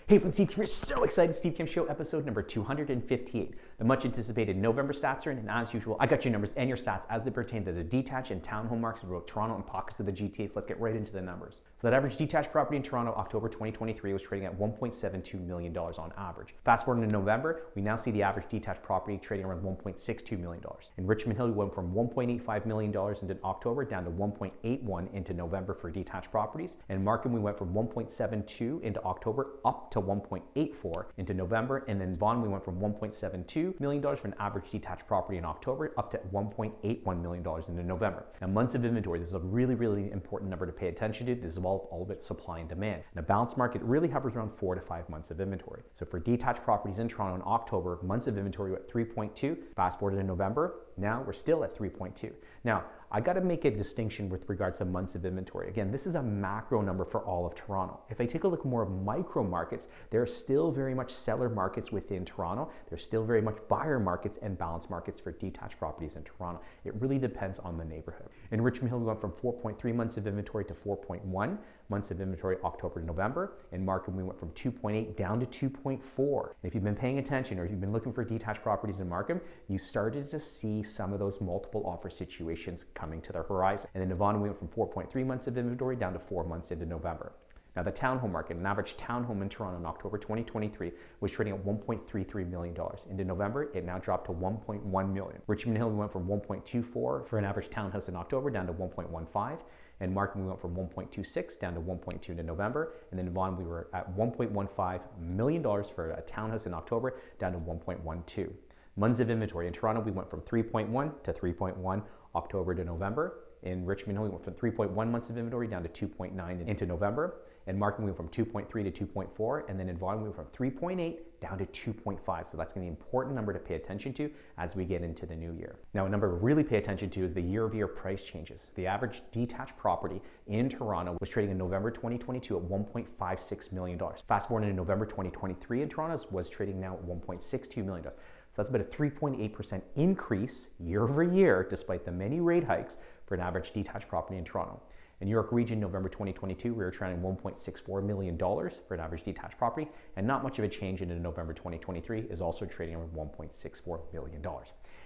Hey from 𝐸𝐸, we're so excited. 𝐸𝐸 Show episode number 258. The much anticipated November stats are in, and as usual, I got your numbers and your stats as they pertain to the detached and townhome markets for both Toronto and pockets of the GTA. So let's get right into the numbers. So that average detached property in Toronto, October 2023, was trading at $1.72 million on average. Fast forward to November, we now see the average detached property trading around $1.62 million. In Richmond Hill, we went from $1.85 million into October down to $1.81 into November for detached properties. In Markham, we went from $1.72 into October up to $1.84 into November, and then Vaughan we went from $1.72 million for an average detached property in October up to $1.81 million into November. Now, months of inventory, this is a really important number to pay attention to. This is all about supply and demand. In a balanced market, it really hovers around 4 to 5 months of inventory. So for detached properties in Toronto in October, months of inventory were at 3.2. Fast forward to November, now we're still at 3.2. Now, I got to make a distinction with regards to months of inventory. Again, this is a macro number for all of Toronto. If I take a look more of micro markets, there are still very much seller markets within Toronto. There's still very much buyer markets and balanced markets for detached properties in Toronto. It really depends on the neighborhood. In Richmond Hill, we went from 4.3 months of inventory to 4.1 months of inventory October to November. In Markham, we went from 2.8 down to 2.4. And if you've been paying attention or if you've been looking for detached properties in Markham, you started to see some of those multiple offer situations coming to the horizon. And in Vaughan, we went from 4.3 months of inventory down to 4 months into November. Now, the townhome market, an average townhome in Toronto in October 2023 was trading at $1.33 million. Into November, it now dropped to $1.1 million. Richmond Hill, we went from 1.24 for an average townhouse in October down to 1.15. And Markham, we went from 1.26 down to 1.2 in November. And then in Vaughan, we were at $1.15 million for a townhouse in October down to 1.12. Months of inventory in Toronto, we went from 3.1 to 3.1 October to November. In Richmond Hill, we went from 3.1 months of inventory down to 2.9 into November. In Markham, we went from 2.3 to 2.4. And then in Vaughan, we went from 3.8 down to 2.5. So that's going to be an important number to pay attention to as we get into the new year. Now, a number to really pay attention to is the year-over-year price changes. The average detached property in Toronto was trading in November 2022 at $1.56 million. Fast forward into November 2023 in Toronto was trading now at $1.62 million. So that's about a 3.8% increase year over year, despite the many rate hikes for an average detached property in Toronto. In New York region, November 2022, we were trading $1.64 million for an average detached property, and not much of a change into November 2023 is also trading around $1.64 million.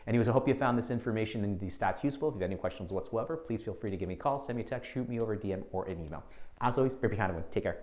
Anyways, I hope you found this information and these stats useful. If you have any questions whatsoever, please feel free to give me a call, send me a text, shoot me over a DM or an email. As always, be kind of one. Take care.